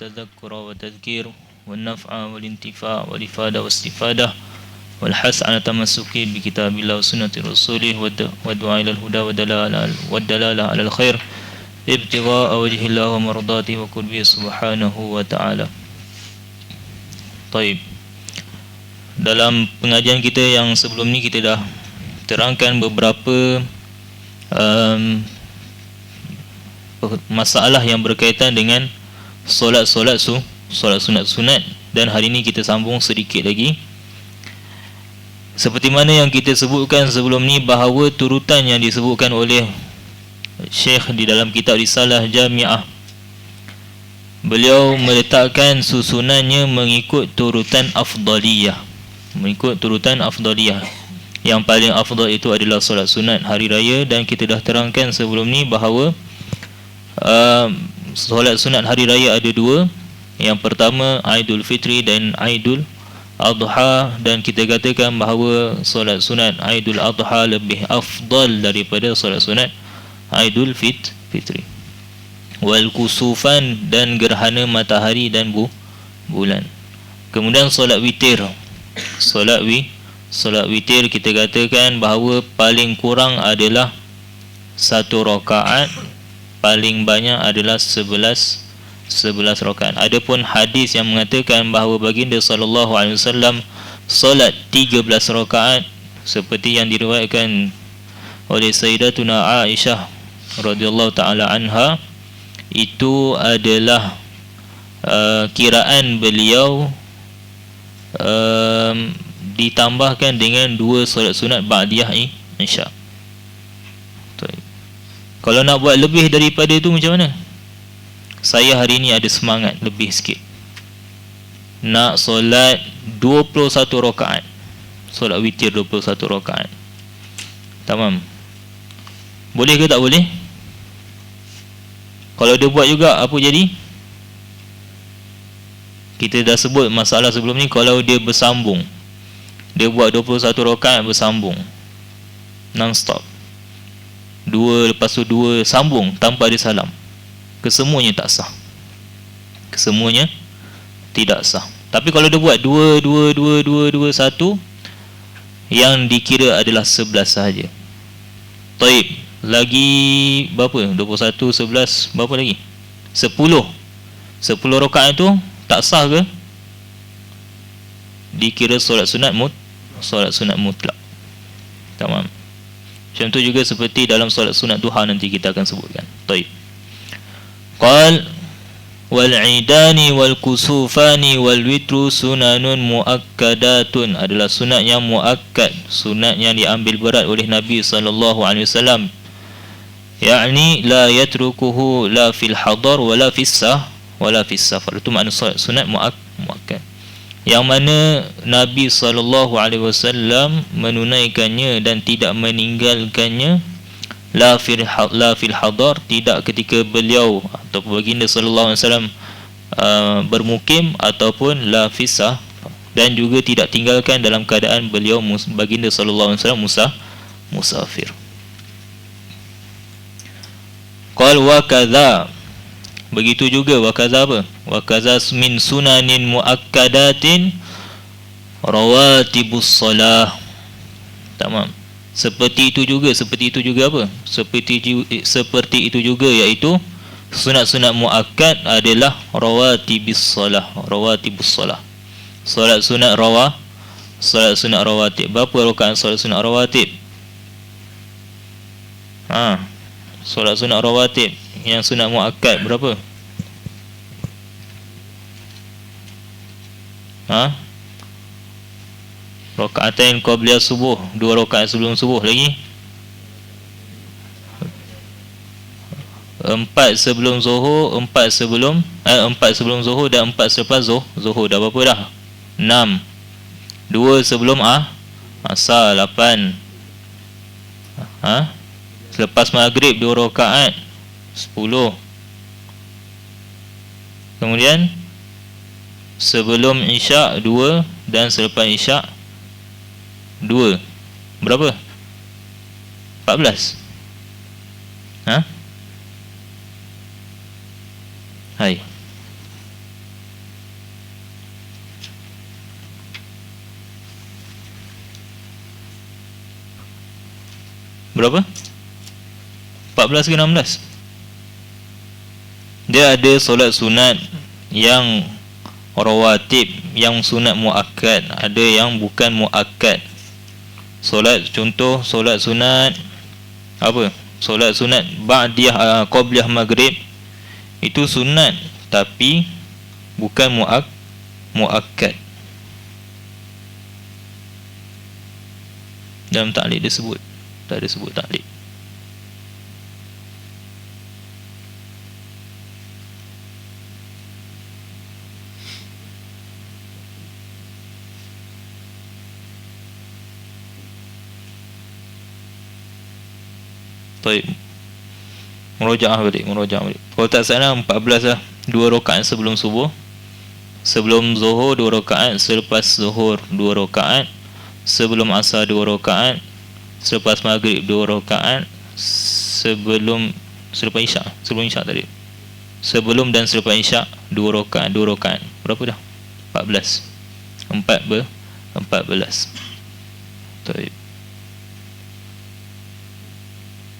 والتذكر والتذكير والنفع والانتفاع والإفادة والاستفادة والحث على التمسك بكتاب الله وسنة رسوله والدعاء إلى الهدى والدلالة على الخير ابتغاء وجه الله ومرضاته وقربه سبحانه وتعالى. Taib. Dalam pengajian kita yang sebelum ni kita dah terangkan beberapa masalah yang berkaitan dengan solat sunat, dan hari ini kita sambung sedikit lagi. Seperti mana yang kita sebutkan sebelum ni, bahawa turutan yang disebutkan oleh Syekh di dalam kitab Risalah Jami'ah, beliau meletakkan susunannya mengikut turutan afdaliyah. Yang paling afdal itu adalah solat sunat hari raya, dan kita dah terangkan sebelum ni bahawa solat sunat hari raya ada dua. Yang pertama Aidul Fitri dan Aidul Adha, dan kita katakan bahawa solat sunat Aidul Adha lebih afdal daripada solat sunat Aidul Fitri. Wal kusufan, dan gerhana matahari dan bulan. Kemudian solat witir. Solat witir kita katakan bahawa paling kurang adalah 1 rakaat, paling banyak adalah 11 rakaat. Adapun hadis yang mengatakan bahawa baginda sallallahu alaihi wasallam solat 13 rakaat seperti yang diriwayatkan oleh Sayyidatuna Aisyah radhiyallahu taala anha, itu adalah kiraan beliau ditambahkan dengan 2 solat sunat ba'diyah Isya. Kalau nak buat lebih daripada itu macam mana? Saya hari ini ada semangat lebih sikit, nak solat 21 rakaat, solat witir 21 rakaat. Tamam? Boleh ke tak boleh? Kalau dia buat juga, apa jadi? Kita dah sebut masalah sebelum ni, kalau dia bersambung, dia buat 21 rakaat bersambung non-stop, 2 lepas tu 2 sambung tanpa ada salam, kesemuanya tak sah. Kesemuanya tidak sah. Tapi kalau dia buat 2, 1, yang dikira adalah 11 sahaja. Taib. Lagi berapa? 21, 11, berapa lagi? 10 rakaat tu tak sah ke? Dikira solat sunat mutlak. Tamam. Macam tu juga seperti dalam solat sunat duha, nanti kita akan sebutkan. Taib. Qal wal idani wal kusufani wal witru sunanun muakkadatun, adalah sunat yang muakkad, sunat yang diambil berat oleh Nabi sallallahu alaihi wasallam. Yakni la yatrukuhu la fil hadar wala fis safar. Itu makna sunat muakkad, yang mana Nabi sallallahu alaihi wasallam menunaikannya dan tidak meninggalkannya la fil hadar, tidak ketika beliau atau baginda sallallahu alaihi wasallam bermukim, ataupun la fis safar, dan juga tidak tinggalkan dalam keadaan beliau baginda sallallahu alaihi wasallam musafir. Qal wa kadza, begitu juga wa kadza apa? Wa kadza min sunanin muakkadatin rawatibus shalah. Tamam. Seperti itu juga apa? Seperti itu juga, iaitu sunat-sunat muakkad adalah rawatibus shalah. Solat sunat rawatib. Berapa rakaat solat sunat rawatib? Solat sunat rawatib yang sunat muakkad berapa? Rakaatain qabliyah subuh, 2 rakaat sebelum subuh lagi, 4 sebelum zuhur, 4 sebelum zuhur, dan 4 selepas zuhur. Dah berapa dah? 6. 2 sebelum asar, 8. Selepas maghrib 2 rakaat, 10. Kemudian sebelum isyak 2, dan selepas isyak 2. Berapa? 14. Hai. Berapa? 14 ke 16? Dia ada solat sunat yang rawatib, yang sunat muakkad, ada yang bukan muakkad. Solat, contoh solat sunat apa? Solat sunat ba'diyah qabliyah maghrib itu sunat tapi bukan muakkad. Dalam taklid dia sebut, tak ada sebut taklid. Baik. Murojaah balik. Kalau tak salah 14 lah. 2 rakaat sebelum subuh, sebelum zuhur 2 rakaat, selepas zuhur 2 rakaat, sebelum asar 2 rakaat, selepas maghrib 2 rakaat, selepas isyak, sebelum isyak tadi. Sebelum dan selepas isyak 2 rakaat, 2 rakaat. Berapa dah? 14. 14. Baik.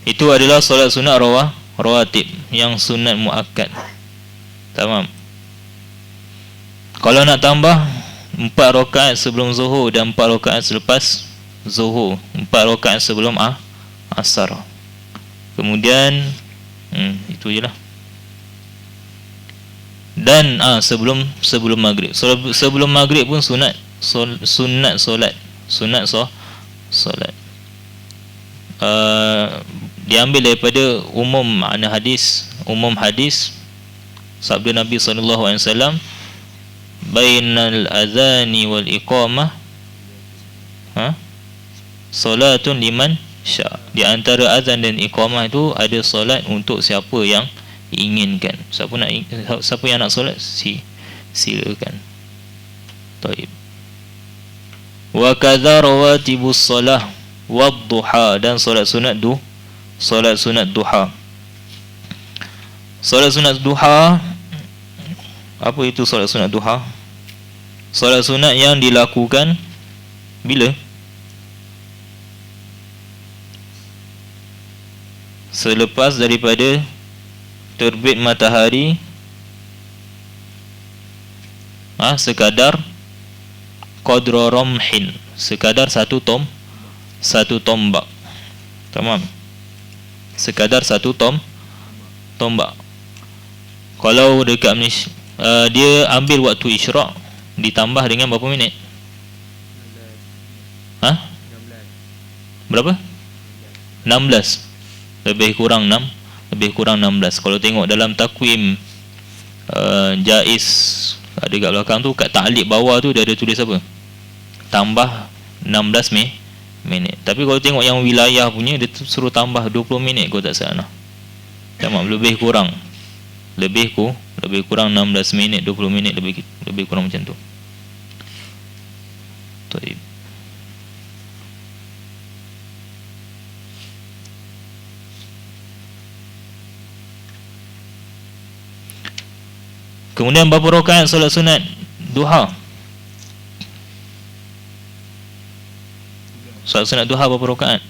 Itu adalah solat sunat rawatib yang sunat muakkad. Tamam. Kalau nak tambah 4 rakaat sebelum zuhur dan 4 rakaat selepas zuhur, 4 rakaat sebelum asar. Kemudian itu je lah. Dan sebelum maghrib. Sebelum maghrib pun sunat solat. Diambil daripada umum hadis sabda Nabi SAW, bainal azani wal iqamah solatun liman sya'. Di antara azan dan iqamah itu ada solat untuk siapa yang inginkan. Siapa yang nak solat, silakan. Taib. Wa kadza rawatibus solah wadduha, dan solat sunat duha. Solat sunat duha. Apa itu solat sunat duha? Solat sunat yang dilakukan bila? Selepas daripada terbit matahari sekadar qadra ramhin, sekadar satu tombak. Tamam. Sekadar satu tombak. Kalau dekat Malaysia, dia ambil waktu isyraq ditambah dengan berapa minit? Berapa? 16. Lebih kurang 16. Kalau tengok dalam takwim Jaiz ada kat belakang tu, kat ta'liq bawah tu dia ada tulis apa? Tambah 16 minit. Tapi kalau tengok yang wilayah punya, dia suruh tambah 20 minit kalau tak salah. Tamam, lebih kurang 16 minit, 20 minit, lebih kurang macam tu. Baik. Kemudian berapa rakaat solat sunat duha? Solat sunat duha berapa rakaat?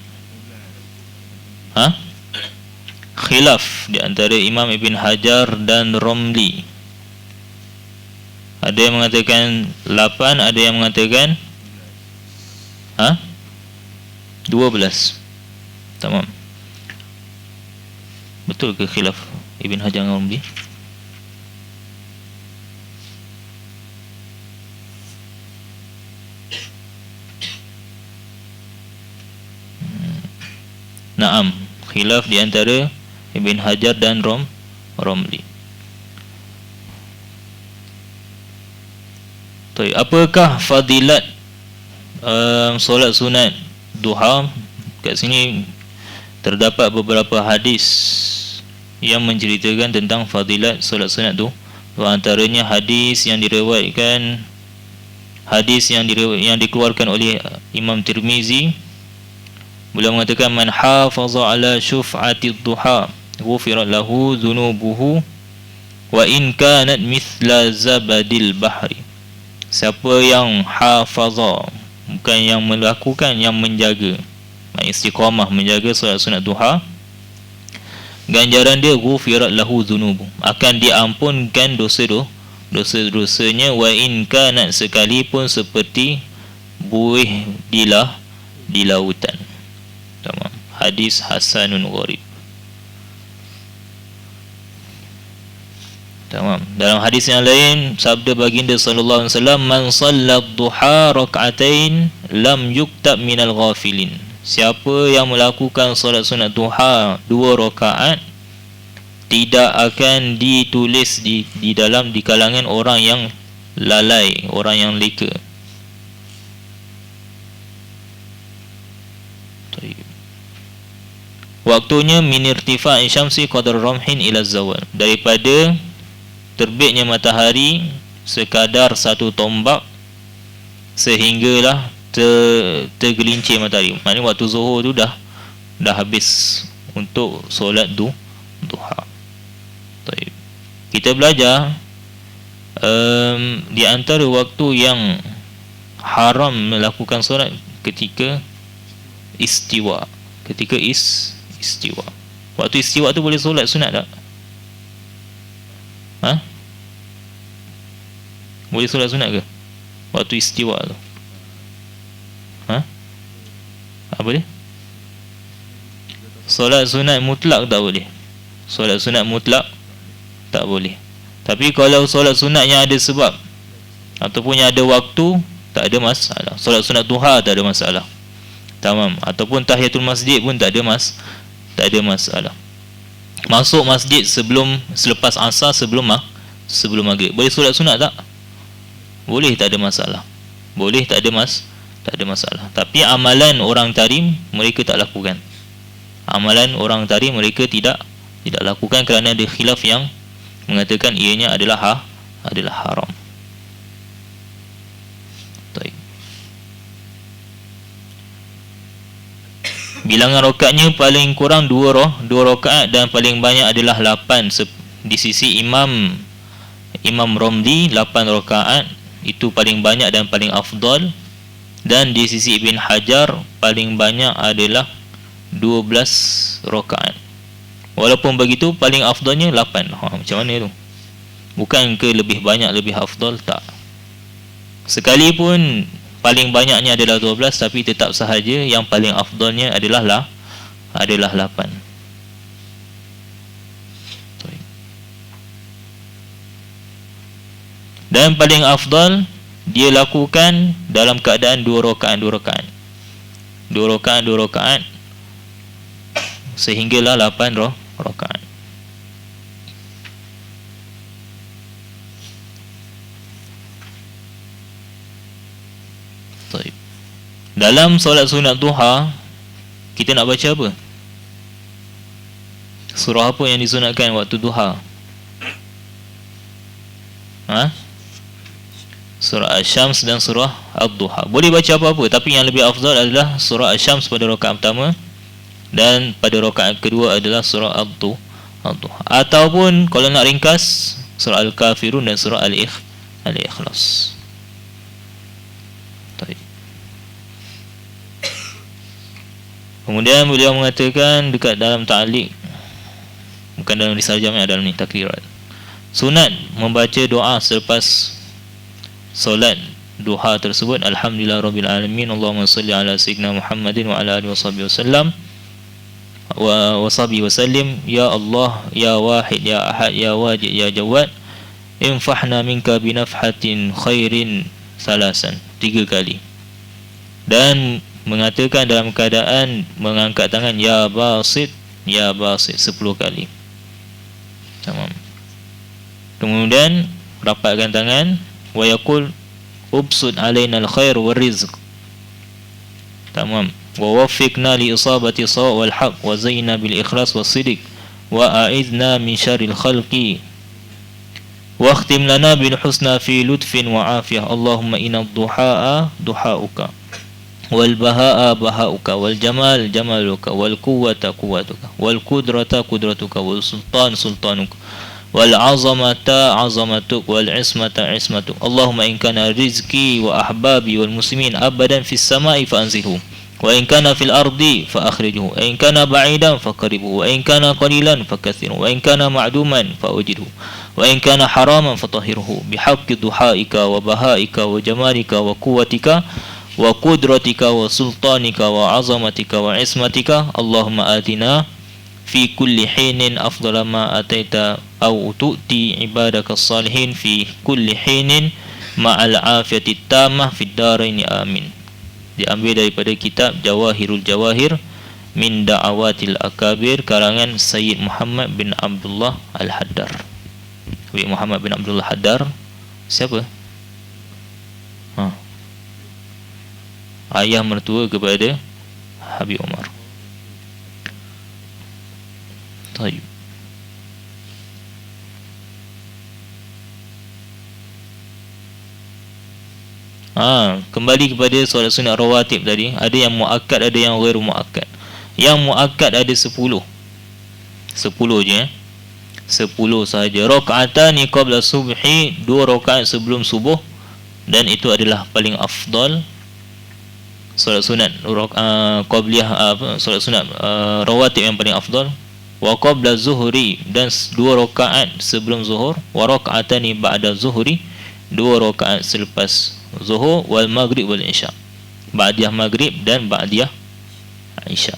Khilaf di antara Imam Ibn Hajar dan Romli. Ada yang mengatakan 8, ada yang mengatakan 12. Tamam. Betul ke khilaf Ibn Hajar dan Romli? Naam, khilaf di antara Ibn Hajar dan Romli. Apakah fadilat solat sunat duha? Kat sini terdapat beberapa hadis yang menceritakan tentang fadilat solat sunat duha. Antaranya hadis yang diriwayatkan, yang dikeluarkan oleh Imam Tirmizi. Beliau mengatakan, man hafaza ala syuf'atid duha ghufirat lahu dhunubuhu wa in kanat mithla zabadil bahri. Siapa yang hafaza, bukan yang melakukan, yang menjaga, istiqamah menjaga solat sunat duha, ganjaran dia ghufirat lahu dhunubu, akan diampunkan dosa-dosanya, wa in kanat, sekalipun seperti buih di lautan. Tamam. Hadis hasanun gharib. Tamam. Dalam hadis yang lain, sabda baginda sallallahu alaihi wasallam, man sallat duha rak'atain lam yuktab minal ghafilin. Siapa yang melakukan solat sunat duha 2 rakaat, tidak akan ditulis di kalangan orang yang lalai, orang yang leka. Waktunya min irtifa'i syamsi qadar ramhin ila zawal, daripada terbitnya matahari sekadar 1 tombak sehinggalah tergelincir matahari. Maknanya waktu zuhur tu dah habis untuk solat duha. Baik. Kita belajar di antara waktu yang haram melakukan solat ketika istiwa. Ketika istiwa. Waktu istiwa tu boleh solat sunat tak? Boleh solat sunat ke waktu istiwa tu? Apa dia? Solat sunat mutlak tak boleh. Solat sunat mutlak tak boleh. Tapi kalau solat sunat yang ada sebab ataupun yang ada waktu, tak ada masalah. Solat sunat duha tak ada masalah. Tamam. Ataupun tahiyatul masjid pun tak ada masalah. Masuk masjid selepas asar, sebelum maghrib, boleh solat sunat tak? Boleh, tak ada masalah. Boleh, tak ada masalah. Tapi amalan orang tarim mereka tak lakukan. Amalan orang tarim mereka tidak lakukan kerana ada khilaf yang mengatakan ianya adalah haram. Baik. Bilangan rakaatnya paling kurang 2 rakaat dan paling banyak adalah 8. Di sisi Imam Romli 8 rakaat itu paling banyak dan paling afdal, dan di sisi Ibn Hajar paling banyak adalah 12 rakaat. Walaupun begitu paling afdalnya 8. Macam mana tu? Bukan ke lebih banyak lebih afdal, tak. Sekalipun paling banyaknya adalah 12, tapi tetap sahaja yang paling afdalnya adalah 8. Dan paling afdal dia lakukan dalam keadaan 2 rakaat sehinggalah 8 rakaat. Baik. Dalam solat sunat duha kita nak baca apa? Surah apa yang disunatkan waktu duha? Surah Asy-Syams dan surah Ad-Duha. Boleh baca apa-apa, tapi yang lebih afdal adalah surah Asy-Syams pada rakaat pertama, dan pada rakaat kedua adalah surah Ad-Duha. Ataupun kalau nak ringkas, surah Al-Kafirun dan surah Al-Ikhlas. Kemudian beliau mengatakan dekat dalam ta'liq, bukan dalam risalah jami', dalam ni takrirat, sunat membaca doa selepas solat duha tersebut. Alhamdulillah Rabbil Alamin, Allahumma salli ala Sayyidina Muhammadin wa ala alihi wasallam wa sahbihi wasallim. Ya Allah, Ya Wahid, Ya Ahad, Ya Wajid, Ya Jawad, infahna minka binafhatin khairin salasan, 3 kali. Dan mengatakan dalam keadaan mengangkat tangan, Ya Basit, Ya Basit, 10 kali. Tamam. Kemudian rapatkan tangan, wa yaqul ubsud alaina alkhair warizq. Tamam. Wa waffiqna li isabati sawa wal haq wa zayyina bil ikhlas was sidq wa a'idna min syarril khalqi wa akhtim lana bil husna fi lutfin wa afiyah. Allahumma inna ad-duhaa duhauka wal bahaa bahauka wal jamal jamaluka wal quwwata quwwatuka wal qudrata qudratuka wal sultan sultanuka wal azamata azamatuk wal ismata ismatuk. Allahumma in kana rizqi wa ahbabi wal muslimin abadan fis samai fa anzilhu Wa in kana fil ardi fa akhrijhu, wa in kana ba'idan fa qaribhu, wa in kana qalilan fa kathirhu, wa in kana ma'duman fa wajidhu, wa in kana haraman fa tahhirhu bihaqqi duhaika wa bahaika wa jamalika wa quwwatika wa qudratika wa sultanika wa azamatika wa ismatika. Allahumma atina fi kulli hinin afdala ma ataita aw tu'ti ibadaka salihin fi kulli hinin ma'al afiyati tammah fid darain, amin. Diambil daripada kitab Jawahirul Jawahir min Da'awatil Akabir karangan Sayyid Muhammad bin Abdullah Al-Haddar. Sayyid Muhammad bin Abdullah Haddar siapa? Ayah mertua kepada Habib Umar. Taib. Kembali kepada solat sunat rawatib tadi, ada yang muakkad, ada yang ghairu muakkad. Yang muakkad ada 10 je 10 sahaja. Rakaatani qabla subhi, 2 rakaat sebelum subuh, dan itu adalah paling afdal. Solat sunat qabliyah, solat sunat rawatib yang paling afdal. Wa qabla zuhri, dan 2 rakaat sebelum zuhur. Wa rakaatani ba'da zuhri, 2 rakaat selepas zuhur. Wal maghrib wal isya, ba'diyah maghrib dan ba'diyah isya.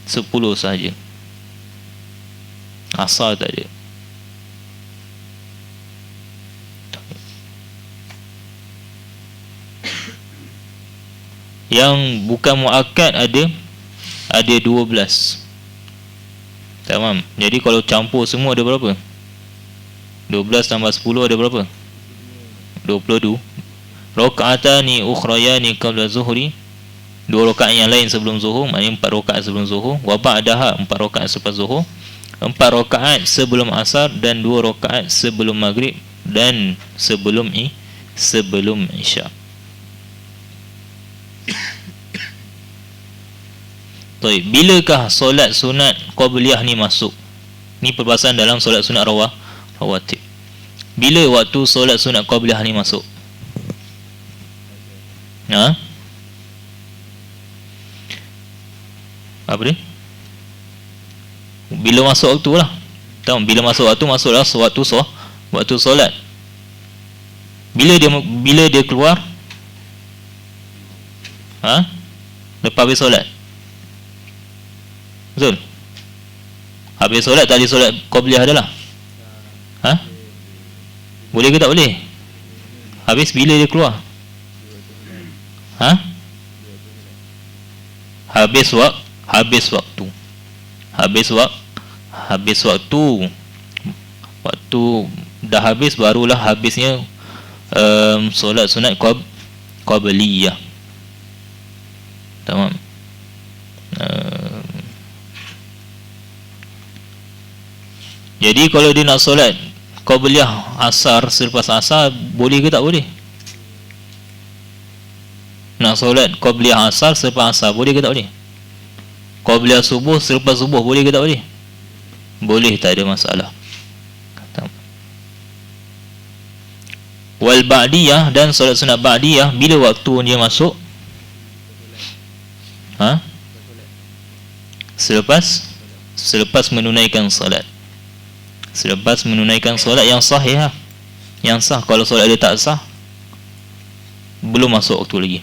10 sahaja. Asal tak ada. Yang bukan muakkad ada 12. Tamam. Jadi kalau campur semua ada berapa? 12 tambah 10 ada berapa? 22. Rakaatani ukhrayani qabla zuhri, 2 rakaat yang lain sebelum zuhur, maknanya 4 rakaat sebelum zuhur. Wa ba'daha, 4 rakaat selepas zuhur. 4 rakaat sebelum asar, dan 2 rakaat sebelum maghrib dan sebelum isya. Baik, bilakah solat sunat qabliyah ni masuk? Ni perbahasan dalam solat sunat rawatib. Bila waktu solat sunat qabliyah ni masuk? Apa dia? Bila masuk waktu lah. Tahu, bila masuk waktu, masuklah waktu solat. Bila dia keluar? Lepas habis solat. Betul? Habis solat, tadi solat qabliyah adalah? Boleh ke tak boleh? Habis bila dia keluar? Habis waktu. Waktu dah habis, barulah habisnya solat sunat qabliyah. Tamam. Jadi kalau dia nak solat qabliyah asar, selepas asar, boleh ke tak boleh? Nak solat qabliyah asar selepas asar, boleh ke tak boleh? Qabliyah subuh selepas subuh, boleh ke tak boleh? Boleh, tak ada masalah. Wal ba'diyah, dan solat sunat ba'diyah, bila waktu dia masuk? Selepas menunaikan solat. Selepas menunaikan solat yang sahih, yang sah. Kalau solat dia tak sah, belum masuk waktu lagi.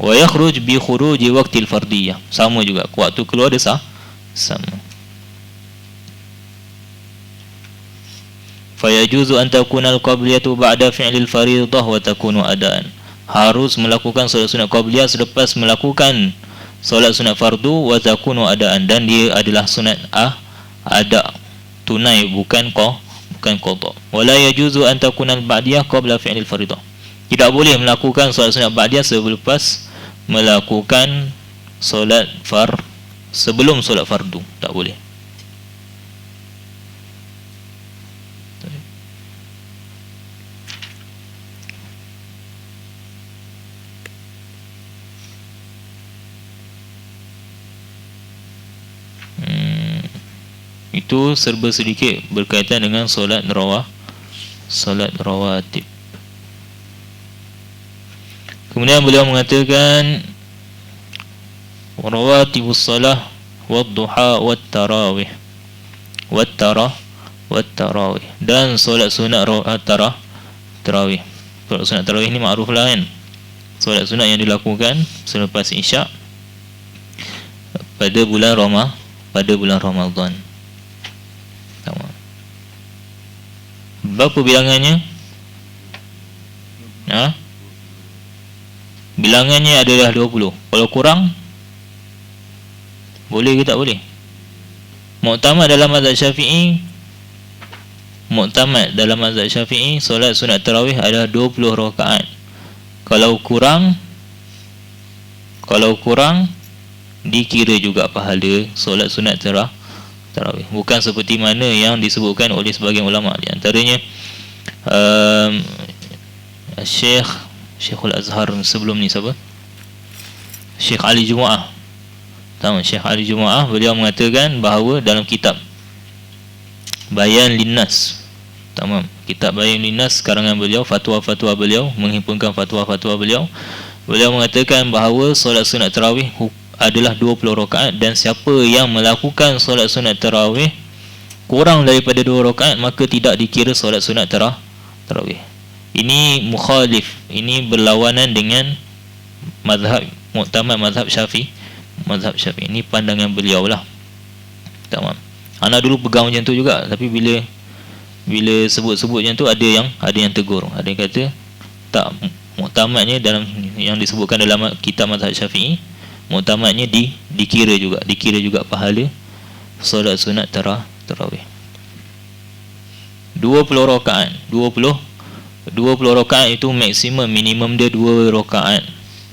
Wa yakhruj bi khuruji waqtil fardiyah, sama juga, waktu keluar dia sah, sama. Fa yajuzu an takuna al-qabliyatu ba'da fi'lil fardhah wa takunu adaan. Harus melakukan solat sunat qabliyah selepas melakukan solat sunat fardu, wa takunu adaan, dan dia adalah sunat ada, tunai, bukan qada. Wala yajuzu an takuna al-ba'diyah qabla fi'lil fardhah. Tidak boleh melakukan solat sunat ba'diyah selepas melakukan solat sebelum solat fardu, tak boleh. Itu serba sedikit berkaitan dengan solat rawatib. Kemudian beliau mengatakan rawatibus salah wad-duha wat-tarawih wat-tarawih dan solat sunat tarawih. Solat sunat tarawih ni makruf lah kan, solat sunat yang dilakukan selepas isyak pada bulan Ramadan. Tamam. Berapa bilangannya? Bilangannya adalah 20. Kalau kurang boleh ke tak boleh? Muktamad dalam mazhab Syafi'i solat sunat tarawih adalah 20 rakaat. Kalau kurang dikira juga pahala solat sunat tarawih. Bukan seperti mana yang disebutkan oleh sebahagian ulama, di antaranya Syekhul Azhar sebelum ni siapa? Syekh Ali Jumaah. Tahu Syekh Ali Jumaah, beliau mengatakan bahawa dalam kitab Bayan Linnas, tamam, kitab Bayan Linnas karangan beliau, fatwa-fatwa beliau, menghimpunkan fatwa-fatwa beliau, beliau mengatakan bahawa solat sunat tarawih adalah 20 rakaat, dan siapa yang melakukan solat sunat tarawih kurang daripada 2 rakaat maka tidak dikira solat sunat tarawih. Ini mukhalif, ini berlawanan dengan mazhab muktamad mazhab Syafi'i. Ini pandangan beliau lah. Tamam. Anak dulu pegang macam tu juga, tapi bila sebut-sebut macam tu ada yang tegur. Ada yang kata tak, muktamadnya dalam yang disebutkan dalam kitab mazhab Syafi'i, muktamadnya dikira juga pahala solat sunat tarawih. 20 rakaat. 20 rakaat itu maksimum, minimum dia 2 rakaat.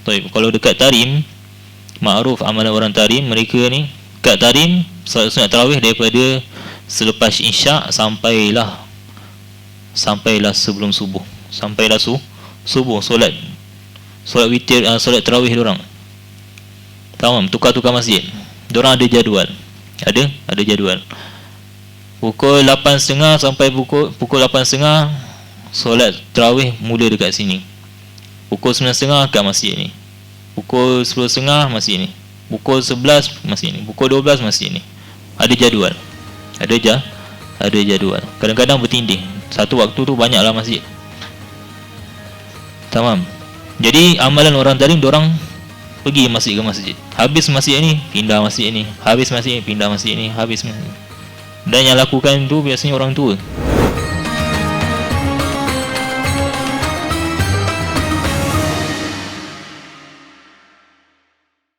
Baik, kalau dekat tarim, makruf amalan orang tarim, mereka ni kat tarim solat sunat tarawih daripada selepas isyak sampailah sebelum subuh. Sampailah subuh solat witir, solat tarawih diorang. Tamam, tukar-tukar masjid. Diorang ada jadual. Ada jadual. Pukul 8.30 sampai pukul 8.30 solat tarawih mula dekat sini. Pukul 9.30 kat masjid ni. Pukul 10.30 masjid ni. Pukul 11 masjid ni. Pukul 12 masjid ni. Ada jadual. Ada jadual. Kadang-kadang bertindih. Satu waktu tu banyaklah masjid. Tamam. Jadi amalan orang tarim, diorang pergi masjid ke masjid. Habis masjid ni, pindah masjid ni. Habis masjid ni, pindah masjid ni. Habis masjid ni. Dan yang lakukan tu biasanya orang tua.